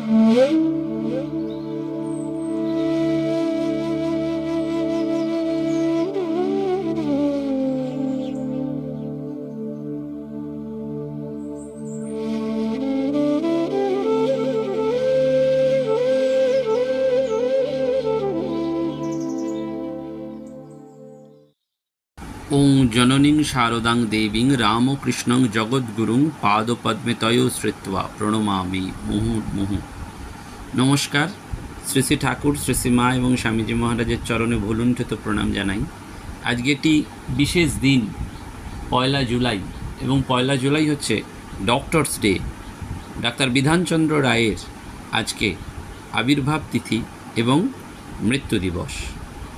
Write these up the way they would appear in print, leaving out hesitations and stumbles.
ওং জননীং শারদাং দেবীং রামকৃষ্ণং জগদ্গুরুং পাদপদ্মে তয়ো শ্রিত্বা প্রণমামি মুহুর্মুহু। নমস্কার। শ্রী শ্রী ঠাকুর, শ্রী শ্রী মা এবং স্বামীজি মহারাজের চরণে ভুলুণ্ঠিত প্রণাম জানাই। আজকে একটি বিশেষ দিন, 1 জুলাই, এবং 1 জুলাই হচ্ছে ডক্টরস ডে। ডাক্তার বিধানচন্দ্র রায়ের আজকে আবির্ভাব তিথি এবং মৃত্যু দিবস।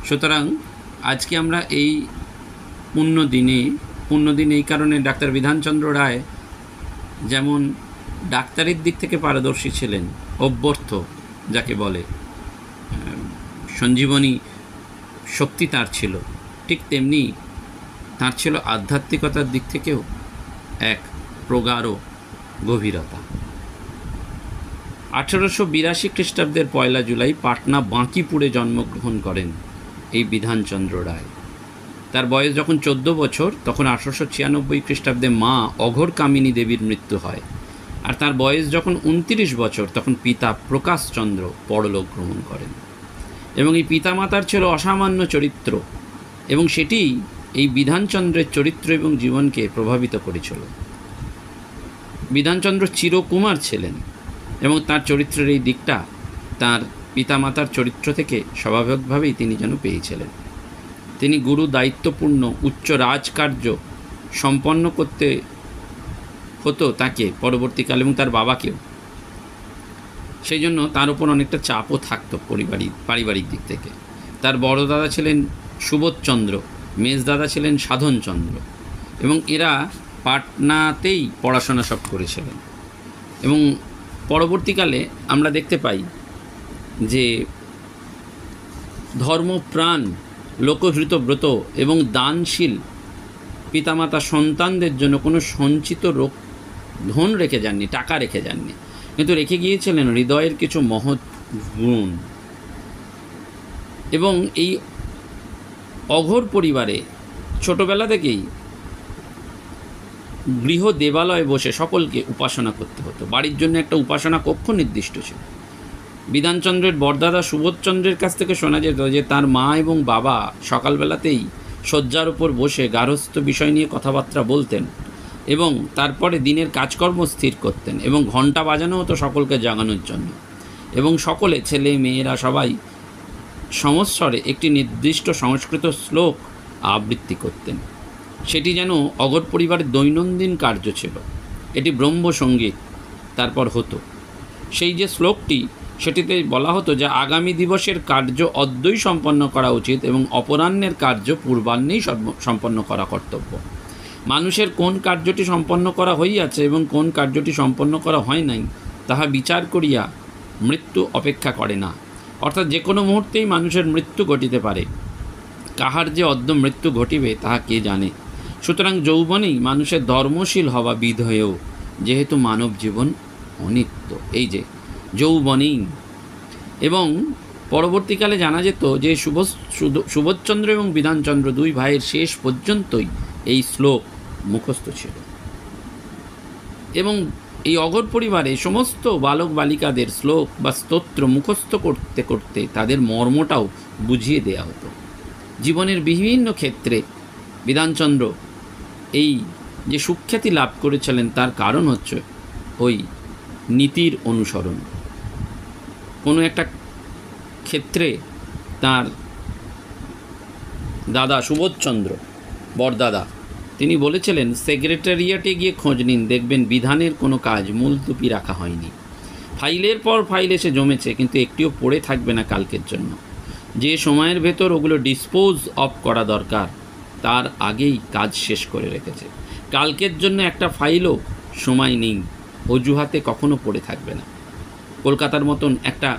সুতরাং আজকে আমরা এই পুণ্যদিন এই কারণে, ডাক্তার বিধানচন্দ্র রায় যেমন ডাক্তারের দিক থেকে পারদর্শী ছিলেন, অভ্যর্থ যাকে বলে, সঞ্জীবনী শক্তি তার ছিল, ঠিক তেমনি তার ছিল আধ্যাত্মিকতার দিক থেকেও এক প্রগাঢ় গভীরতা। 1882 খ্রিস্টাব্দের 1 জুলাই পাটনা বাঁকিপুরে জন্মগ্রহণ করেন এই বিধানচন্দ্র রায়। তার বয়স যখন 14 বছর, তখন 1896 খ্রিস্টাব্দে মা অঘোর কামিনী দেবীর মৃত্যু হয়। আর তার বয়স যখন 29 বছর, তখন পিতা প্রকাশচন্দ্র পরলোক গমন করেন। এবং এই পিতামাতার ছিল অসামান্য চরিত্র, এবং সেটি এই বিধানচন্দ্রের চরিত্র এবং জীবনকে প্রভাবিত করেছিল। বিধানচন্দ্র চিরকুমার ছিলেন, এবং তার চরিত্রের এই দিকটা তার পিতামাতার চরিত্র থেকে স্বাভাবিকভাবেই তিনি যেন পেয়েছিলেন। তিনি গুরু দায়িত্বপূর্ণ উচ্চ রাজকার্য সম্পন্ন করতে হতো তাকে পরবর্তীকালে, এবং তার বাবাকেও। সেই জন্য তার উপর অনেকটা চাপও থাকতো পারিবারিক দিক থেকে। তার বড় দাদা ছিলেন সুবোধচন্দ্র, মেজ দাদা ছিলেন সাধনচন্দ্র, এবং এরা পাটনাতেই পড়াশোনা সব করেছিলেন। এবং পরবর্তীকালে আমরা দেখতে পাই যে ধর্মপ্রাণ, লোকহৃত ব্রত এবং দানশীল পিতামাতা সন্তানদের জন্য কোনো সঞ্চিত ধন রেখে যাননি, টাকা রেখে যাননি, কিন্তু রেখে গিয়েছিলেন হৃদয়ের কিছু মহৎ গুণ। এবং এই অঘোর পরিবারে ছোটবেলা থেকেই গৃহ দেবালয়ে বসে সকলকে উপাসনা করতে হতো। বাড়ির জন্য একটা উপাসনা কক্ষ নির্দিষ্ট ছিল। বিধানচন্দ্রের বরদাদা সুবোধচন্দ্রের কাছ থেকে শোনা যেত যে তার মা এবং বাবা সকালবেলাতেই শয্যার উপর বসে গার্হস্থ্য বিষয় নিয়ে কথাবার্তা বলতেন, এবং তারপরে দিনের কাজকর্ম স্থির করতেন, এবং ঘণ্টা বাজানো হতো সকলকে জাগানোর জন্য। এবং সকলে, ছেলে মেয়েরা সবাই সমস্বরে একটি নির্দিষ্ট সংস্কৃত শ্লোক আবৃত্তি করতেন। সেটি যেন অঘোর পরিবারের দৈনন্দিন কার্য ছিল। এটি ব্রহ্মসঙ্গীত তারপর হতো। সেই যে শ্লোকটি, সেটিতে বলা হতো যে আগামী দিবসের কার্য অদ্যই সম্পন্ন করা উচিত, এবং অপরাহ্নের কার্য পূর্বাহ্নেই সম্পন্ন করা কর্তব্য। মানুষের কোন কার্যটি সম্পন্ন করা হইয়াছে এবং কোন কার্যটি সম্পন্ন করা হয় নাই, তাহা বিচার করিয়া মৃত্যু অপেক্ষা করে না। অর্থাৎ যে কোনো মুহূর্তেই মানুষের মৃত্যু ঘটিতে পারে। কাহার যে অদ্য মৃত্যু ঘটিবে তাহা কে জানে। সুতরাং যৌবনেই মানুষের ধর্মশীল হওয়া বিধেয়, যেহেতু মানব জীবন অনিত্য। এই যে যৌবনেই। এবং পরবর্তীকালে জানা যেত যে সুবোধচন্দ্র এবং বিধানচন্দ্র দুই ভাইয়ের শেষ পর্যন্তই এই শ্লোক মুখস্থ ছিল। এবং এই অঘোর পরিবারে সমস্ত বালক বালিকাদের শ্লোক বা স্তোত্র মুখস্থ করতে করতে তাদের মর্মটাও বুঝিয়ে দেয়া হতো। জীবনের বিভিন্ন ক্ষেত্রে বিধানচন্দ্র এই যে সুখ্যাতি লাভ করেছিলেন, তার কারণ হচ্ছে ওই নীতির অনুসরণ। কোনো একটা ক্ষেত্রে তার দাদা সুবোধচন্দ্র, বরদাদা, তিনি বলেছিলেন, সেক্রেটারিয়েটে গিয়ে খোঁজ নিন, দেখবেন বিধানের কোনো কাজ মুলতুপি রাখা হয়নি। ফাইলের পর ফাইল এসে জমেছে, কিন্তু একটিও পড়ে থাকবে না কালকের জন্য। যে সময়ের ভেতর ওগুলো ডিসপোজ অফ করা দরকার, তার আগেই কাজ শেষ করে রেখেছে। কালকের জন্য একটা ফাইলও সময় নেই, অজুহাতে কখনো পড়ে থাকবে না। কলকাতার মতন একটা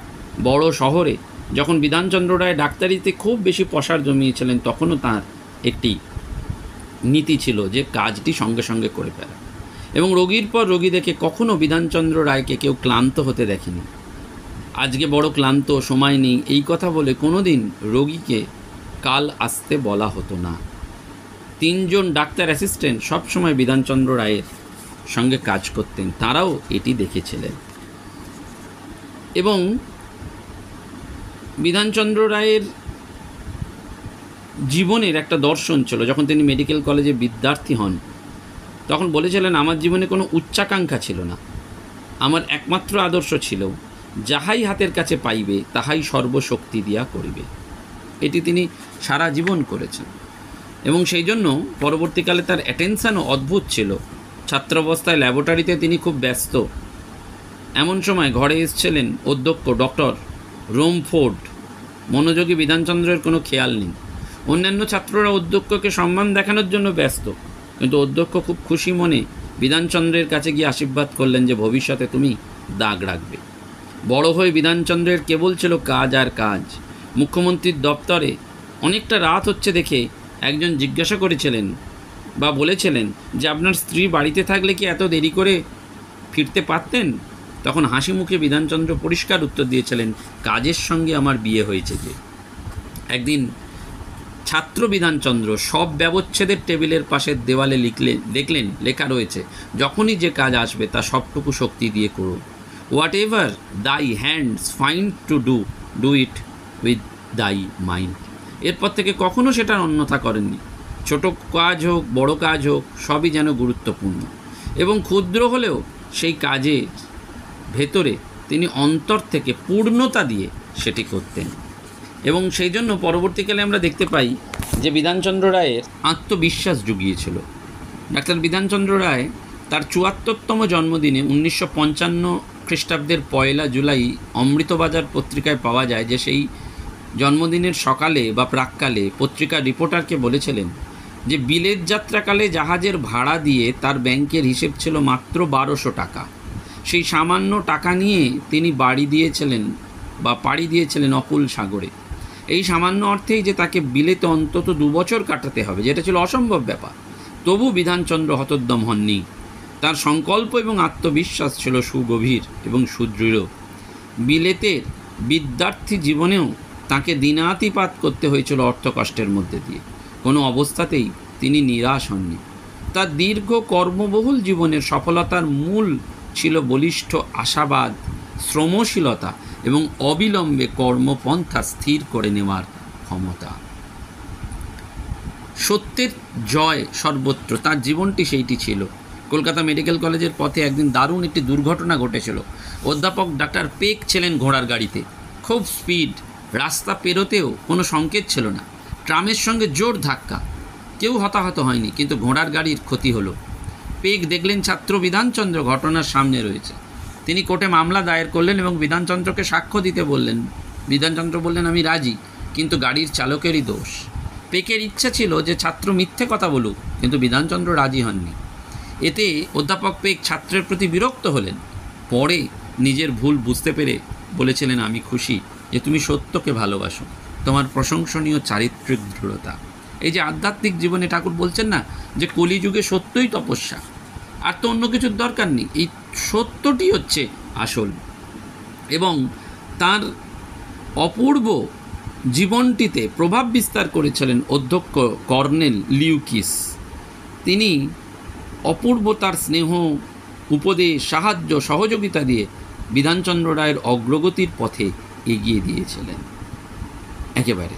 বড় শহরে যখন বিধানচন্দ্র রায় ডাক্তারিতে খুব বেশি পসার জমিয়েছিলেন, তখনও তার একটি নীতি ছিল যে কাজটি সঙ্গে সঙ্গে করে ফেলা। এবং রোগীর পর রোগী দেখে কখনো বিধানচন্দ্র রায়কে কেউ ক্লান্ত হতে দেখেনি। আজকে বড় ক্লান্ত, সময় নেই, এই কথা বলে কোনো দিন রোগীকে কাল আসতে বলা হতো না। 3 জন ডাক্তার অ্যাসিস্ট্যান্ট সবসময় বিধানচন্দ্র রায়ের সঙ্গে কাজ করতেন, তারাও এটি দেখেছিলেন। এবং বিধানচন্দ্র রায়ের জীবনের একটা দর্শন ছিল। যখন তিনি মেডিকেল কলেজে বিদ্যার্থী হন তখন বলেছিলেন, আমার জীবনে কোনো উচ্চাকাঙ্ক্ষা ছিল না, আমার একমাত্র আদর্শ ছিল যাহাই হাতের কাছে পাইবে তাহাই সর্বশক্তি দিয়া করিবে। এটি তিনি সারা জীবন করেছেন এবং সেই জন্য পরবর্তীকালে তার অ্যাটেনশানও অদ্ভুত ছিল। ছাত্রাবস্থায় ল্যাবরেটরিতে তিনি খুব ব্যস্ত। এমন সময় ঘরে এসেছিলেন অধ্যক্ষ ডক্টর রোমফোর্ড। মনোযোগী বিধানচন্দ্রের কোনো খেয়াল নেই। অন্যান্য ছাত্ররা অধ্যক্ষকে সম্মান দেখানোর জন্য ব্যস্ত, কিন্তু অধ্যক্ষ খুব খুশি মনে বিধানচন্দ্রের কাছে গিয়ে আশীর্বাদ করলেন যে ভবিষ্যতে তুমি দাগ রাখবে। বড় হয়ে বিধানচন্দ্রের কেবল ছিল কাজ আর কাজ। মুখ্যমন্ত্রীর দপ্তরে অনেকটা রাত হচ্ছে দেখে একজন জিজ্ঞাসা করেছিলেন বা বলেছিলেন যে আপনার স্ত্রী বাড়িতে থাকলে কি এত দেরি করে ফিরতে পারতেন? তখন হাসি মুখে বিধানচন্দ্র পরিষ্কার উত্তর দিয়েছিলেন, কাজের সঙ্গে আমার বিয়ে হয়েছে যে। একদিন ছাত্র বিধানচন্দ্র সব ব্যবচ্ছেদের টেবিলের পাশের দেওয়ালে দেখলেন লেখা রয়েছে, যখনই যে কাজ আসবে তা সবটুকু শক্তি দিয়ে করো। হোয়াট এভার দাই hands find to do, do it with দাই মাইন্ড। এরপর থেকে কখনো সেটার অন্যথা করেননি। ছোট কাজ হোক, বড় কাজ হোক, সবই যেন গুরুত্বপূর্ণ এবং ক্ষুদ্র হলেও সেই কাজে ভেতরে তিনি অন্তর থেকে পূর্ণতা দিয়ে সেটি করতেন। এবং সেই জন্য পরবর্তীকালে আমরা দেখতে পাই যে বিধানচন্দ্র রায়ের আত্মবিশ্বাস জুগিয়েছিল। ডাক্তার বিধানচন্দ্র রায় তার ৭৪তম জন্মদিনে ১৯৫৫ খ্রিস্টাব্দের ১ জুলাই অমৃতবাজার পত্রিকায় পাওয়া যায় যে সেই জন্মদিনের সকালে বা প্রাক্কালে পত্রিকার রিপোর্টারকে বলেছিলেন যে বিলেত যাত্রাকালে জাহাজের ভাড়া দিয়ে তার ব্যাংকের হিসেব ছিল মাত্র ১২০০ টাকা। সেই সামান্য টাকা নিয়ে তিনি পাড়ি দিয়েছিলেন অকুল সাগরে। এই সামান্য অর্থেই যে তাকে বিলেতে অন্তত 2 বছর কাটাতে হবে, যেটা ছিল অসম্ভব ব্যাপার। তবু বিধানচন্দ্র হতোদ্যম হননি। তার সংকল্প এবং আত্মবিশ্বাস ছিল সুগভীর এবং সুদৃঢ়। বিলেতের বিদ্যার্থী জীবনেও তাকে দিনাতিপাত করতে হয়েছিল অর্থকষ্টের মধ্যে দিয়ে। কোনো অবস্থাতেই তিনি নিরাশ হননি। তার দীর্ঘ কর্মবহুল জীবনের সফলতার মূল ছিল বলিষ্ঠ আশাবাদ, শ্রমশীলতা এবং অবিলম্বে কর্মপন্থা স্থির করে নেওয়ার ক্ষমতা। সত্যের জয় সর্বত্র, তার জীবনটি সেইটি ছিল। কলকাতা মেডিকেল কলেজের পথে একদিন দারুণ একটি দুর্ঘটনা ঘটেছিল। অধ্যাপক ডাক্তার পেক ছিলেন ঘোড়ার গাড়িতে, খুব স্পিড, রাস্তা পেরোতেও কোনো সংকেত ছিল না। ট্রামের সঙ্গে জোর ধাক্কা, কেউ হতাহত হয়নি, কিন্তু ঘোড়ার গাড়ির ক্ষতি হলো। পেক দেখলেন ছাত্র বিধানচন্দ্র ঘটনার সামনে রয়েছে। তিনি কোর্টে মামলা দায়ের করলেন এবং বিধানচন্দ্রকে সাক্ষ্য দিতে বললেন। বিধানচন্দ্র বললেন, আমি রাজি, কিন্তু গাড়ির চালকেরই দোষ। পেকের ইচ্ছা ছিল যে ছাত্র মিথ্যে কথা বলুক, কিন্তু বিধানচন্দ্র রাজি হননি। এতে অধ্যাপক পেক ছাত্রের প্রতি বিরক্ত হলেন। পরে নিজের ভুল বুঝতে পেরে বলেছিলেন, আমি খুশি যে তুমি সত্যকে ভালোবাসো, তোমার প্রশংসনীয় চারিত্রিক দৃঢ়তা। এই যে আধ্যাত্মিক জীবনে ঠাকুর বলছেন না যে কলিযুগে সত্যই তপস্যা, আর তো অন্য কিছুর দরকার নেই, এই সত্যটি হচ্ছে আসল। এবং তার অপূর্ব জীবনটিতে প্রভাব বিস্তার করেছিলেন অধ্যক্ষ কর্নেল লিউকিস। তিনি অপূর্ব তার স্নেহ, উপদেশ, সাহায্য, সহযোগিতা দিয়ে বিধানচন্দ্র রায়ের অগ্রগতির পথে এগিয়ে দিয়েছিলেন একেবারে।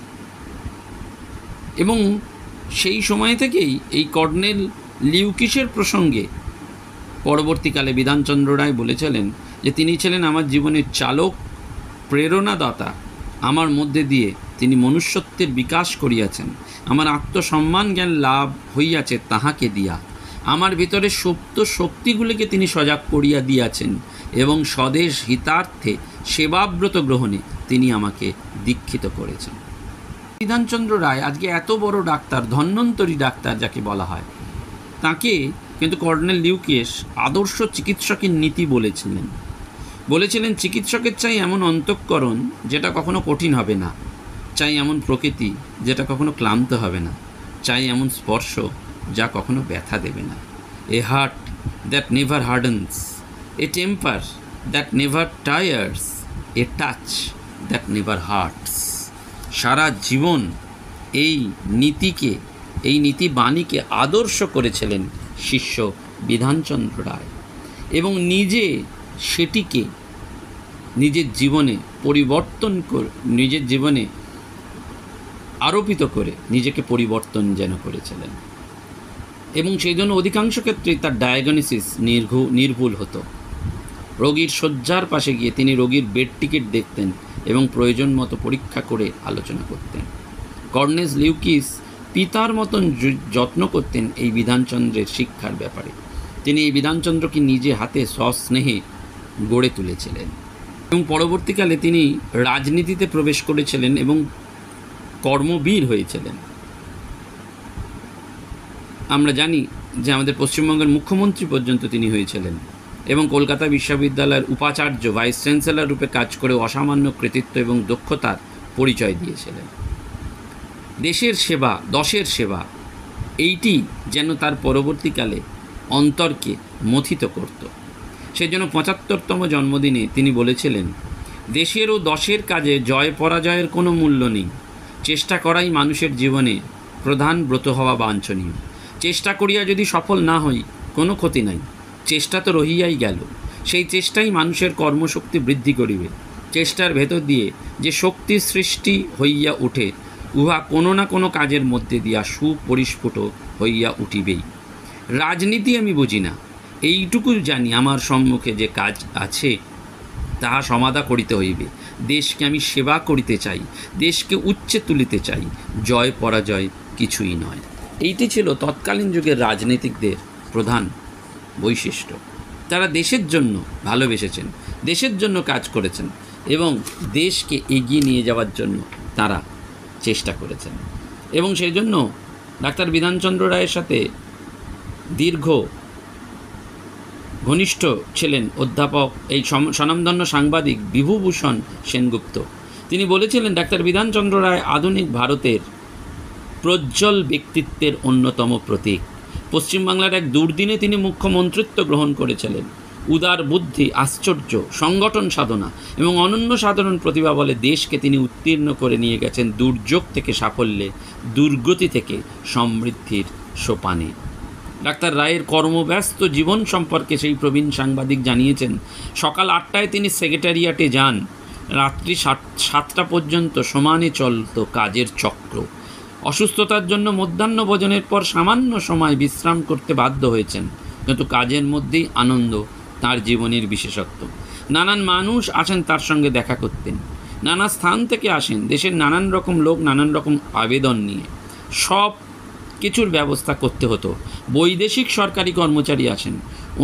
এবং সেই সময় থেকেই এই কর্নেল লিউকিসের প্রসঙ্গে পরবর্তীকালে বিধানচন্দ্র রায় বলেছিলেন যে তিনি ছিলেন আমার জীবনের চালক, প্রেরণাদাতা। আমার মধ্যে দিয়ে তিনি মনুষ্যত্বের বিকাশ করিয়াছেন। আমার আত্মসম্মান জ্ঞান লাভ হইয়াছে তাহাকে দিয়া। আমার ভিতরে সুপ্ত শক্তিগুলিকে তিনি সজাগ করিয়া দিয়াছেন এবং স্বদেশ হিতার্থে সেবাব্রত গ্রহণে তিনি আমাকে দীক্ষিত করেছেন। বিধানচন্দ্র রায় আজকে এত বড় ডাক্তার, ধন্বন্তরী ডাক্তার যাকে বলা হয়, তাকে কিন্তু কর্নেল লিউকিস আদর্শ চিকিৎসকের নীতি বলেছিলেন চিকিৎসকের চাই এমন অন্তঃকরণ যেটা কখনো কঠিন হবে না, চাই এমন প্রকৃতি যেটা কখনো ক্লান্ত হবে না, চাই এমন স্পর্শ যা কখনো ব্যথা দেবে না। A heart that never hardens, a temper that never tires, a touch that never hurts. সারা জীবন এই নীতিকে, এই নীতিবাণীকে আদর্শ করেছিলেন শিষ্য বিধানচন্দ্র রায়, এবং নিজে সেটিকে নিজের জীবনে পরিবর্তন করে, নিজের জীবনে আরোপিত করে নিজেকে পরিবর্তন যেন করেছিলেন। এবং সেই জন্য অধিকাংশ ক্ষেত্রেই তার ডায়াগনোসিস নির্ভুল হতো। রোগীর শয্যার পাশে গিয়ে তিনি রোগীর বেড টিকিট দেখতেন এবং প্রয়োজন মতো পরীক্ষা করে আলোচনা করতেন। কর্নেস লিউকিস পিতার মতন যত্ন করতেন এই বিধানচন্দ্রের শিক্ষার ব্যাপারে। তিনি এই বিধানচন্দ্রকে নিজে হাতে সস্নেহে গড়ে তুলেছিলেন এবং পরবর্তীকালে তিনি রাজনীতিতে প্রবেশ করেছিলেন এবং কর্মবীর হয়েছিলেন। আমরা জানি যে আমাদের পশ্চিমবঙ্গের মুখ্যমন্ত্রী পর্যন্ত তিনি হয়েছিলেন এবং কলকাতা বিশ্ববিদ্যালয়ের উপাচার্য, ভাইস চ্যান্সেলর রূপে কাজ করে অসামান্য কৃতিত্ব এবং দক্ষতার পরিচয় দিয়েছিলেন। দেশের সেবা, দশের সেবা, এইটি যেন তার পরবর্তীকালে অন্তরকে মথিত করত। সেজন্য ৭৫তম জন্মদিনে তিনি বলেছিলেন, দেশের ও দশের কাজে জয় পরাজয়ের কোনো মূল্য নেই, চেষ্টা করাই মানুষের জীবনে প্রধান ব্রত হওয়া বাঞ্ছনীয়। চেষ্টা করিয়া যদি সফল না হই কোনো ক্ষতি নাই, চেষ্টা তো রহিয়াই গেল, সেই চেষ্টাই মানুষের কর্মশক্তি বৃদ্ধি করিবে। চেষ্টার ভেতর দিয়ে যে শক্তি সৃষ্টি হইয়া উঠে, উহা কোনো না কোনো কাজের মধ্যে দিয়া সুপরিস্ফুট হইয়া উঠিবেই। রাজনীতি আমি বুঝি না, এইটুকু জানি আমার সম্মুখে যে কাজ আছে তাহা সমাধা করিতে হইবে। দেশকে আমি সেবা করিতে চাই, দেশকে উচ্চে তুলিতে চাই, জয় পরাজয় কিছুই নয়। এইটি ছিল তৎকালীন যুগের রাজনীতিকদের প্রধান বৈশিষ্ট্য। তারা দেশের জন্য ভালোবেসেছেন, দেশের জন্য কাজ করেছেন এবং দেশকে এগিয়ে নিয়ে যাওয়ার জন্য তারা চেষ্টা করেছেন। এবং সেই জন্য ডাক্তার বিধানচন্দ্র রায়ের সাথে দীর্ঘ ঘনিষ্ঠ ছিলেন অধ্যাপক, এই স্বনামধন্য সাংবাদিক বিভূভূষণ সেনগুপ্ত। তিনি বলেছিলেন, ডাক্তার বিধানচন্দ্র রায় আধুনিক ভারতের প্রজ্জ্বল ব্যক্তিত্বের অন্যতম প্রতীক। পশ্চিমবাংলার এক দুর্দিনে তিনি মুখ্যমন্ত্রিত্ব গ্রহণ করেছিলেন। উদার বুদ্ধি, আশ্চর্য সংগঠন সাধনা এবং অনন্য সাধারণ প্রতিভা বলে দেশকে তিনি উত্তীর্ণ করে নিয়ে গেছেন দুর্যোগ থেকে সাফল্যে, দুর্গতি থেকে সমৃদ্ধির সোপানে। ডাক্তার রায়ের কর্মব্যস্ত জীবন সম্পর্কে সেই প্রবীণ সাংবাদিক জানিয়েছেন, সকাল ৮টায় তিনি সেক্রেটারিয়েটে যান, রাত্রি ৭টা পর্যন্ত সমানে চলত কাজের চক্র। অসুস্থতার জন্য মধ্যাহ্ন ভোজনের পর সামান্য সময় বিশ্রাম করতে বাধ্য হয়েছেন, কিন্তু কাজের মধ্যেই আনন্দ তার জীবনের বিশেষত্ব। নানান মানুষ আসেন তার সঙ্গে দেখা করতেন, নানা স্থান থেকে আসেন, দেশের নানান রকম লোক নানান রকম আবেদন নিয়ে। সব কিছুর ব্যবস্থা করতে হতো। বৈদেশিক সরকারি কর্মচারী আসেন,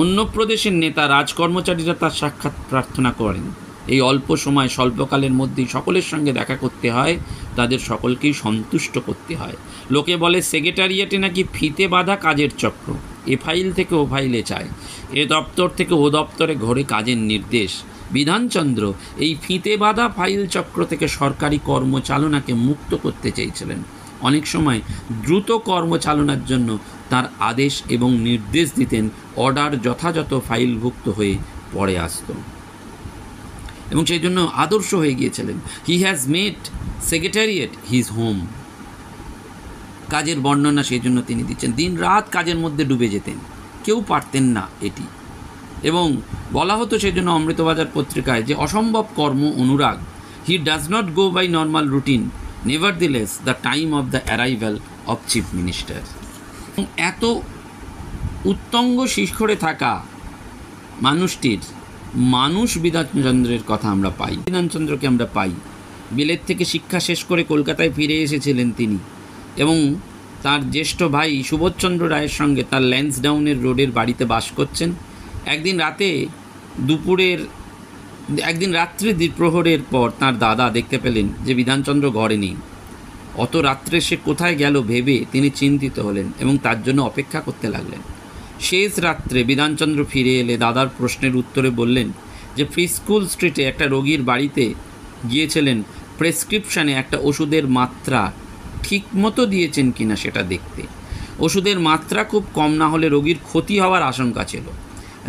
অন্য প্রদেশের নেতা রাজকর্মচারীরা তার সাক্ষাৎ প্রার্থনা করেন। এই অল্প সময় স্বল্পকালের মধ্যেই সকলের সঙ্গে দেখা করতে হয়, তাদের সকলকেই সন্তুষ্ট করতে হয়। লোকে বলে সেক্রেটারিয়েটে নাকি ফিতে বাঁধা কাজের চক্র, এ ফাইল থেকে ও ফাইলে চায়, এ দপ্তর থেকে ও দপ্তরে ঘরে কাজের নির্দেশ। বিধানচন্দ্র এই ফিতে বাঁধা ফাইল চক্র থেকে সরকারি কর্মচালনাকে মুক্ত করতে চেয়েছিলেন। অনেক সময় দ্রুত কর্মচালনার জন্য তার আদেশ এবং নির্দেশ দিতেন, অর্ডার যথাযথ ফাইলভুক্ত হয়ে পরে আসত এবং সেই জন্য আদর্শ হয়ে গিয়েছিলেন। He has made secretariat his home. কাজের বর্ণনা সেই জন্য তিনি দিচ্ছেন, দিন রাত কাজের মধ্যে ডুবে যেতেন, কেউ পারতেন না এটি। এবং বলা হতো সেই জন্য অমৃতবাজার পত্রিকায় যে অসম্ভব কর্ম অনুরাগ। He does not go by normal routine, nevertheless the time of the arrival of chief minister. এত উত্তঙ্গ শিখরে থাকা মানুষটির মানুষ বিধানচন্দ্রের কথা আমরা পাই, বিধানচন্দ্রকে আমরা পাই। বিলেত থেকে শিক্ষা শেষ করে কলকাতায় ফিরে এসেছিলেন তিনি এবং তার জ্যেষ্ঠ ভাই সুবোধচন্দ্র রায়ের সঙ্গে তার ল্যান্সডাউনের রোডের বাড়িতে বাস করছেন। একদিন রাত্রে দ্বিপ্রহরের পর তার দাদা দেখতে পেলেন যে বিধানচন্দ্র ঘরে নেই। অত রাত্রে সে কোথায় গেল ভেবে তিনি চিন্তিত হলেন এবং তার জন্য অপেক্ষা করতে লাগলেন। শেষ রাত্রে বিধানচন্দ্র ফিরে এলে দাদার প্রশ্নের উত্তরে বললেন যে প্রিস্কুল স্ট্রিটে একটা রোগীর বাড়িতে গিয়েছিলেন প্রেসক্রিপশানে একটা ওষুধের মাত্রা ঠিকমতো দিয়েছেন কিনা সেটা দেখতে। ওষুধের মাত্রা খুব কম না হলে রোগীর ক্ষতি হওয়ার আশঙ্কা ছিল।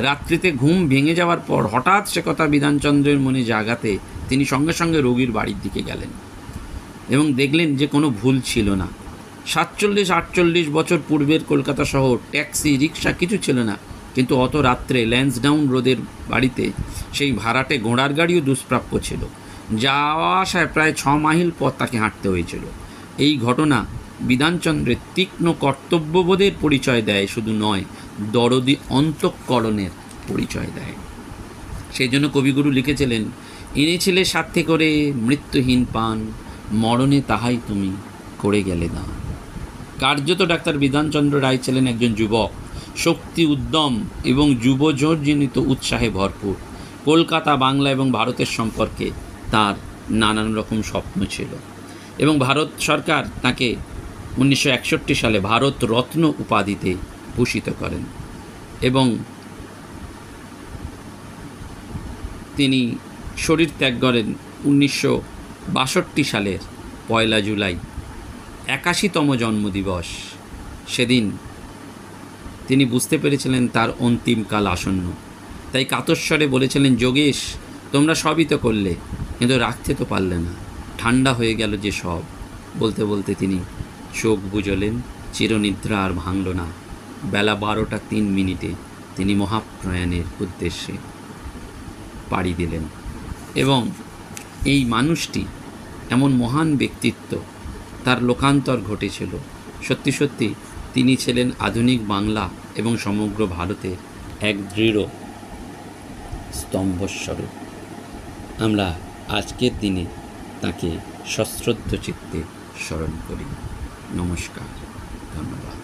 রাত্রিতে ঘুম ভেঙে যাওয়ার পর হঠাৎ সে কথা বিধানচন্দ্রের মনে জাগাতে তিনি সঙ্গে সঙ্গে রোগীর বাড়ির দিকে গেলেন এবং দেখলেন যে কোনো ভুল ছিল না। 47-48 বছর পূর্বের কলকাতা শহর, ট্যাক্সি, রিক্সা কিছু ছিল না, কিন্তু অত রাত্রে ল্যান্সডাউন রোডের বাড়িতে সেই ভাড়াটে ঘোড়ার গাড়িও দুষ্প্রাপ্য ছিল। যাওয়া আসায় প্রায় 6 মাইল পথ তাকে হাঁটতে হয়েছিল। এই ঘটনা বিধানচন্দ্রের তীক্ষ্ণ কর্তব্যবোধের পরিচয় দেয়, শুধু নয়, দরদি অন্তঃকরণের পরিচয় দেয়। সেই জন্য কবিগুরু লিখেছিলেন, এনেছিলে সাথে করে মৃত্যুহীন পান, মরণে তাহাই তুমি করে গেলে দান। কার্যত ডাক্তার বিধানচন্দ্র রায় ছিলেন একজন যুবক, শক্তি, উদ্যম এবং যুবজর্জনিত উৎসাহে ভরপুর। কলকাতা, বাংলা এবং ভারতের সম্পর্কে তার নানান রকম স্বপ্ন ছিল এবং ভারত সরকার তাকে 1961 সালে ভারত রত্ন উপাধিতে ভূষিত করেন এবং তিনি শরীর ত্যাগ করেন 1962 সালের 1 জুলাই, 81তম জন্মদিবস। সেদিন তিনি বুঝতে পেরেছিলেন তার অন্তিমকাল আসন্ন, তাই কাতস্বরে বলেছিলেন, যোগেশ, তোমরা সবই তো করলে, কিন্তু রাখতে তো পারলে না, ঠান্ডা হয়ে গেল যে সব। বলতে বলতে তিনি চোখ বুজলেন, চিরনিদ্রা আর ভাঙল না। বেলা 12:03 তিনি মহাপ্রয়াণের উদ্দেশ্যে পাড়ি দিলেন। এবং এই মানুষটি এমন মহান ব্যক্তিত্ব, তার লোকান্তর ঘটেছিল। সত্যি সত্যি তিনি ছিলেন আধুনিক বাংলা এবং সমগ্র ভারতের এক দৃঢ় স্তম্ভস্বরূপ। আমরা আজকের দিনে তাকে সশ্রদ্ধ চিত্তে স্মরণ করি। নমস্কার, ধন্যবাদ।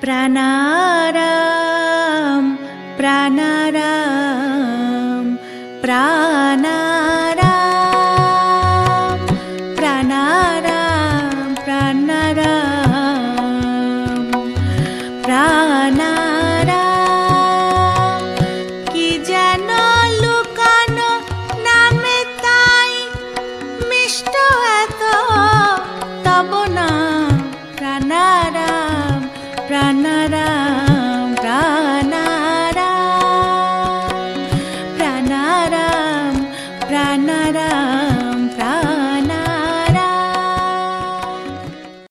প্রাণারাম প্রাণারাম